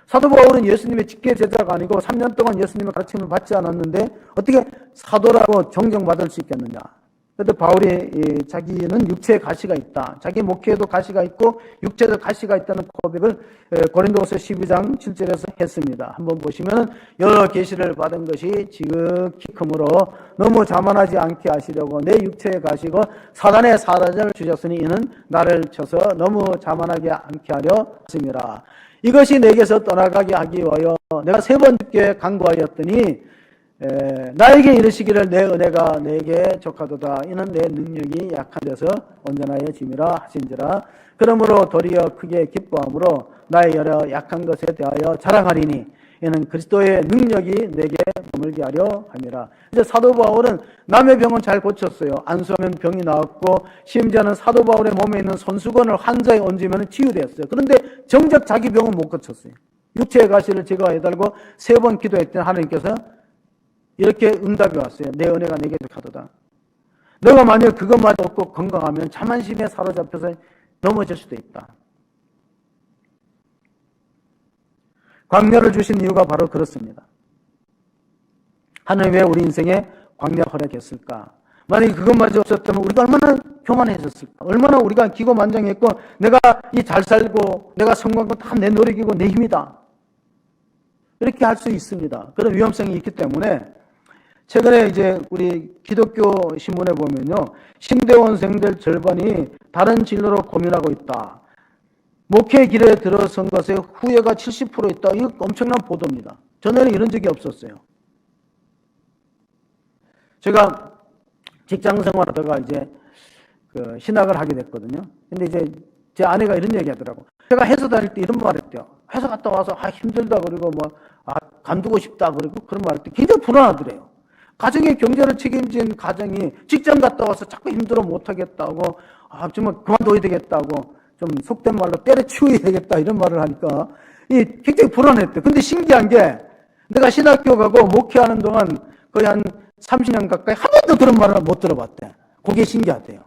사도 바울은 예수님의 직계 제자가 아니고 3년 동안 예수님의 가르침을 받지 않았는데 어떻게 사도라고 존경받을 수 있겠느냐. 그래도 바울이 자기는 육체에 가시가 있다. 자기 목회에도 가시가 있고 육체에도 가시가 있다는 고백을 고린도후서 12장 7절에서 했습니다. 한번 보시면 여러 계시를 받은 것이 지극히 크므로 너무 자만하지 않게 하시려고 내 육체에 가시고 사단의 사자를 주셨으니 이는 나를 쳐서 너무 자만하게 않게 하려 했습니다. 이것이 내게서 떠나가게 하기 위하여 내가 3번 주께 간구하였더니 나에게 이르시기를 내 은혜가 내게 족하도다. 이는 내 능력이 약한 데서 온전하여 짐이라 하신지라. 그러므로 도리어 크게 기뻐함으로 나의 여러 약한 것에 대하여 자랑하리니 이는 그리스도의 능력이 내게 머물게 하려 함이라. 이제 사도 바울은 남의 병은 잘 고쳤어요. 안수하면 병이 나았고 심지어는 사도 바울의 몸에 있는 손수건을 환자에 얹으면 치유되었어요. 그런데 정작 자기 병은 못 고쳤어요. 육체의 가시를 제거해달고 3번 기도했더니 하나님께서 이렇게 응답이 왔어요. 내 은혜가 내게 족하도다. 너가 만약 그것마저 없고 건강하면 자만심에 사로잡혀서 넘어질 수도 있다. 광야를 주신 이유가 바로 그렇습니다. 하나님 왜 우리 인생에 광야 허락했을까? 만약에 그것마저 없었다면 우리가 얼마나 교만해졌을까? 얼마나 우리가 기고만장했고 내가 이 잘 살고 내가 성공한 건 다 내 노력이고 내 힘이다. 이렇게 할 수 있습니다. 그런 위험성이 있기 때문에 최근에 이제 우리 기독교 신문에 보면요. 신대원생들 절반이 다른 진로로 고민하고 있다. 목회 길에 들어선 것에 후회가 70% 있다. 이거 엄청난 보도입니다. 전에는 이런 적이 없었어요. 제가 직장 생활하다가 이제 그 신학을 하게 됐거든요. 근데 이제 제 아내가 이런 얘기 하더라고. 제가 회사 다닐 때 이런 말 했대요. 회사 갔다 와서 힘들다 그러고 간두고 싶다 그러고 그런 말 할 때 굉장히 불안하더래요. 가정의 경제를 책임진 가정이 직장 갔다 와서 자꾸 힘들어 못하겠다고 정말 그만둬야 되겠다고 좀 속된 말로 때려치워야 되겠다 이런 말을 하니까 굉장히 불안했대. 근데 신기한 게 내가 신학교 가고 목회하는 동안 거의 한 30년 가까이 한 번도 그런 말을 못 들어봤대. 그게 신기하대요.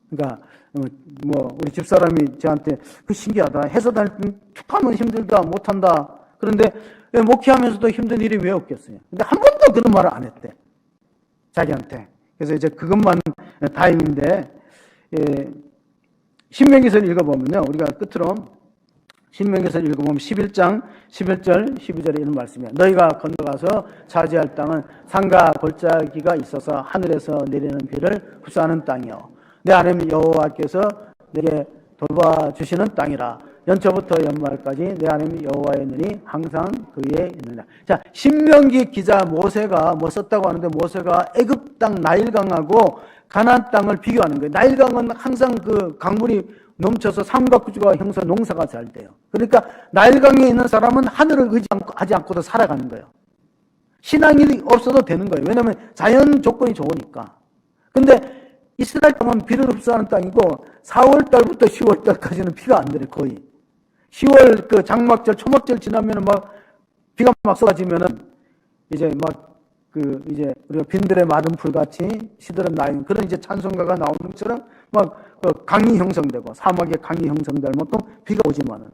그러니까 우리 집사람이 저한테 그 신기하다. 회사 다닐 때 툭하면 힘들다, 못한다. 그런데 목회하면서도 힘든 일이 왜 없겠어요? 근데 한 번도 그런 말을 안 했대. 자기한테. 그래서 이제 그것만 다행인데, 신명기서를 읽어보면요. 우리가 끝으로 신명기서를 읽어보면 11장 11절 12절에 이런 말씀이에요. 너희가 건너가서 차지할 땅은 산과 골짜기가 있어서 하늘에서 내리는 비를 흡수하는 땅이요. 내 하나님 여호와께서 내게 돌봐주시는 땅이라. 연초부터 연말까지 내 하나님 여호와의 눈이 항상 그에 있느냐. 자, 신명기 기자 모세가 뭐 썼다고 하는데, 모세가 애굽 땅 나일강하고 가나안 땅을 비교하는 거예요. 나일강은 항상 그 강물이 넘쳐서 삼각구조가 형성, 농사가 잘 돼요. 그러니까 나일강에 있는 사람은 하늘을 의지하지 않고도 살아가는 거예요. 신앙이 없어도 되는 거예요. 왜냐하면 자연 조건이 좋으니까. 근데 이스라엘 땅은 비를 흡수하는 땅이고 4월달부터 10월달까지는 비가 안 내려요. 거의 10월 그 장막절, 초막절 지나면은 막 비가 막 쏟아지면은 이제 막 이제 우리가 빈들의 마른 풀같이 시들은 나인 그런 이제 찬송가가 나오는 것처럼 막 그 강이 형성되고 사막에 강이 형성될 만큼 비가 오지만은,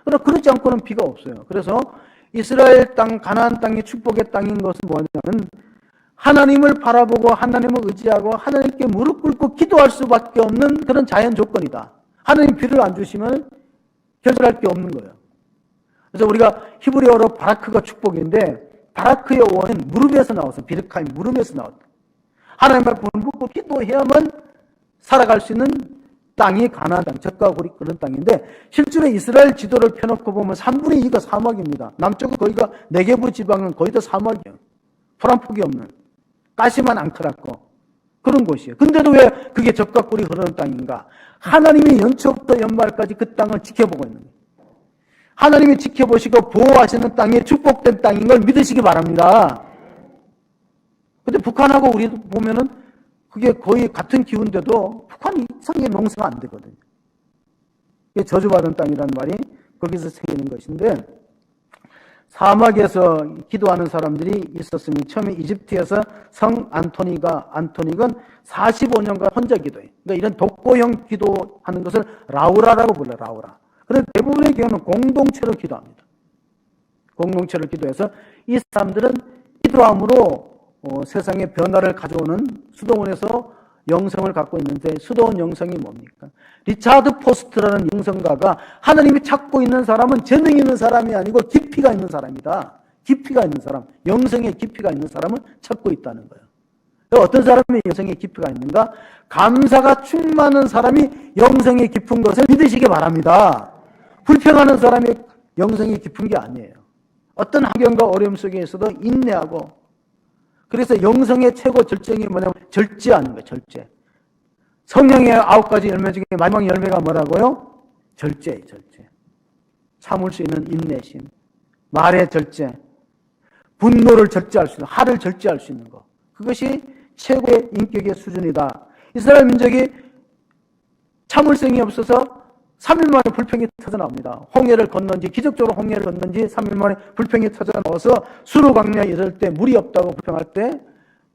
그러나 그렇지 않고는 비가 없어요. 그래서 이스라엘 땅, 가나안 땅이 축복의 땅인 것은 뭐냐면 하나님을 바라보고 하나님을 의지하고 하나님께 무릎 꿇고 기도할 수밖에 없는 그런 자연 조건이다. 하나님 비를 안 주시면 결절할 게 없는 거예요. 그래서 우리가 히브리어로 바라크가 축복인데, 바라크의 원은 무릎에서 나와서, 비르카임 무릎에서 나왔다. 하나님 앞에 무릎 꿇고 기도해야만 살아갈 수 있는 땅이 가나안 땅, 적과 고리 그런 땅인데, 실제로 이스라엘 지도를 펴놓고 보면 3분의 2가 사막입니다. 남쪽은 거기가 네게부 지방은 거의 다 사막이에요. 풀 한 폭이 없는, 가시만 앙크라고 그런 곳이에요. 근데도 왜 그게 적과 꿀이 흐르는 땅인가? 하나님이 연초부터 연말까지 그 땅을 지켜보고 있는 거예요. 하나님이 지켜보시고 보호하시는 땅이 축복된 땅인 걸 믿으시기 바랍니다. 근데 북한하고 우리도 보면은 그게 거의 같은 기후인데도 북한이 이상하게 농사가 안 되거든요. 이게 저주받은 땅이라는 말이 거기서 생기는 것인데, 사막에서 기도하는 사람들이 있었으면 처음에 이집트에서 성 안토닉은 45년간 혼자 기도해요. 그러니까 이런 독고형 기도하는 것을 라우라라고 불러요. 라우라. 그런데 대부분의 경우는 공동체로 기도합니다. 공동체로 기도해서 이 사람들은 기도함으로 세상에 변화를 가져오는 수도원에서 영성을 갖고 있는데, 수도원 영성이 뭡니까? 리차드 포스트라는 영성가가 하나님이 찾고 있는 사람은 재능이 있는 사람이 아니고 깊이가 있는 사람이다. 깊이가 있는 사람, 영성의 깊이가 있는 사람을 찾고 있다는 거예요. 어떤 사람이 영성의 깊이가 있는가? 감사가 충만한 사람이 영성이 깊은 것을 믿으시기 바랍니다. 불평하는 사람이 영성이 깊은 게 아니에요. 어떤 환경과 어려움 속에 있어도 인내하고, 그래서 영성의 최고 절정이 뭐냐면 절제하는 거예요. 절제. 성령의 9가지 열매 중에 마지막 열매가 뭐라고요? 절제예요. 절제. 참을 수 있는 인내심, 말의 절제, 분노를 절제할 수 있는, 화를 절제할 수 있는 것, 그것이 최고의 인격의 수준이다. 이스라엘 민족이 참을성이 없어서 3일 만에 불평이 터져나옵니다. 홍해를 건넌지, 기적적으로 홍해를 건넌지 3일 만에 불평이 터져나와서 수르광야에 이를 때 물이 없다고 불평할 때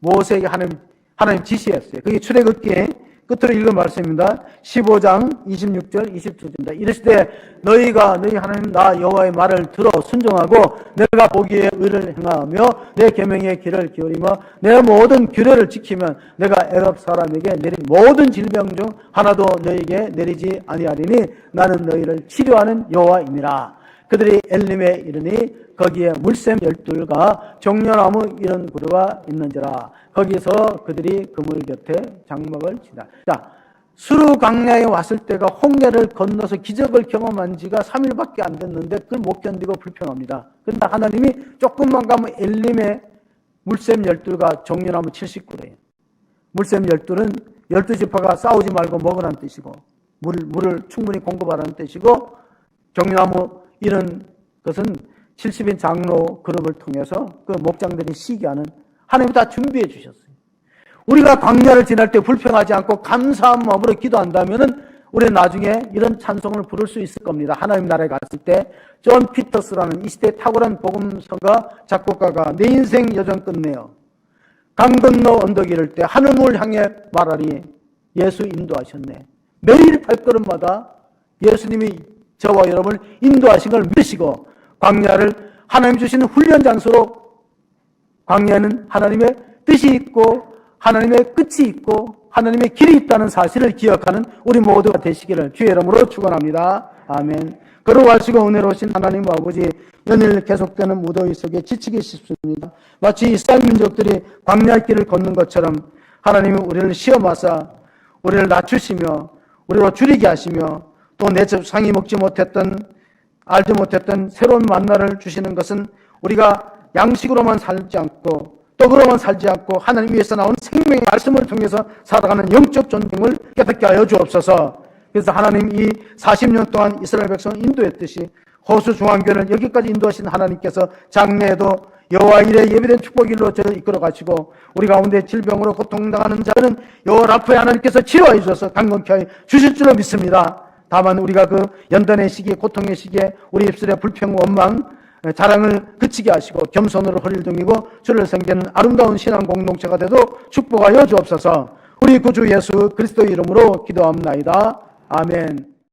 모세에게 하나님 지시했어요. 그게 출애굽기에 끝으로 읽은 말씀입니다. 15장 26절 27절입니다. 이르시되 너희가 너희 하나님 나 여호와의 말을 들어 순종하고 내가 보기에 의를 행하며 내 계명의 길을 기울이며 내 모든 규례를 지키면 내가 애굽 사람에게 내린 모든 질병 중 하나도 너희에게 내리지 아니하리니 나는 너희를 치료하는 여호와이니라. 그들이 엘림에 이르니 거기에 물샘 12가 종려나무 이런 그루가 있는지라. 거기서 그들이 그물 곁에 장막을 치다. 자, 수르 광야에 왔을 때가 홍해를 건너서 기적을 경험한 지가 3일밖에 안 됐는데 그걸 못 견디고 불평합니다. 그런데 하나님이 조금만 가면 엘림에 물샘 12가 종려나무 70그루예요. 물샘 12는 12지파가 싸우지 말고 먹으라는 뜻이고 물을 충분히 공급하라는 뜻이고, 종려나무 이런 것은 70인 장로 그룹을 통해서 그 목장들이 시기하는, 하나님이 다 준비해 주셨어요. 우리가 광야를 지날 때 불평하지 않고 감사한 마음으로 기도한다면은 우리는 나중에 이런 찬송을 부를 수 있을 겁니다. 하나님 나라에 갔을 때 존 피터스라는 이 시대의 탁월한 복음서가 작곡가가 내 인생 여정 끝내요. 강 건너 언덕 이를 때 하늘을 향해 말하리. 예수 인도하셨네. 매일 발걸음마다 예수님이 저와 여러분을 인도하신 걸 믿으시고 광야를 하나님 주시는 훈련 장소로, 광야는 하나님의 뜻이 있고 하나님의 끝이 있고 하나님의 길이 있다는 사실을 기억하는 우리 모두가 되시기를 주의 이름으로 축원합니다. 아멘. 걸어가시고 은혜로우신 하나님 아버지, 연일 계속되는 무더위 속에 지치기 쉽습니다. 마치 이스라엘 민족들이 광야길을 걷는 것처럼 하나님이 우리를 시험하사 우리를 낮추시며 우리로 줄이게 하시며 또 내 조상이 먹지 못했던, 알지 못했던 새로운 만나를 주시는 것은 우리가 양식으로만 살지 않고 떡으로만 살지 않고 하나님 위에서 나온 생명의 말씀을 통해서 살아가는 영적 존중을 깨닫게 하여 주옵소서. 그래서 하나님 이 40년 동안 이스라엘 백성을 인도했듯이 호수 중앙교회를 여기까지 인도하신 하나님께서 장래에도 여호와 일에 예비된 축복일로 저를 이끌어 가시고 우리 가운데 질병으로 고통당하는 자들은 여호와 라파의 하나님께서 치료해 주셔서 강건케 하여 주실 줄로 믿습니다. 다만 우리가 그 연단의 시기에, 고통의 시기에 우리 입술의 불평, 원망, 자랑을 그치게 하시고 겸손으로 허리를 등이고 주를 섬기는 아름다운 신앙 공동체가 되도록 축복하여 주옵소서. 우리 구주 예수 그리스도의 이름으로 기도합나이다. 아멘.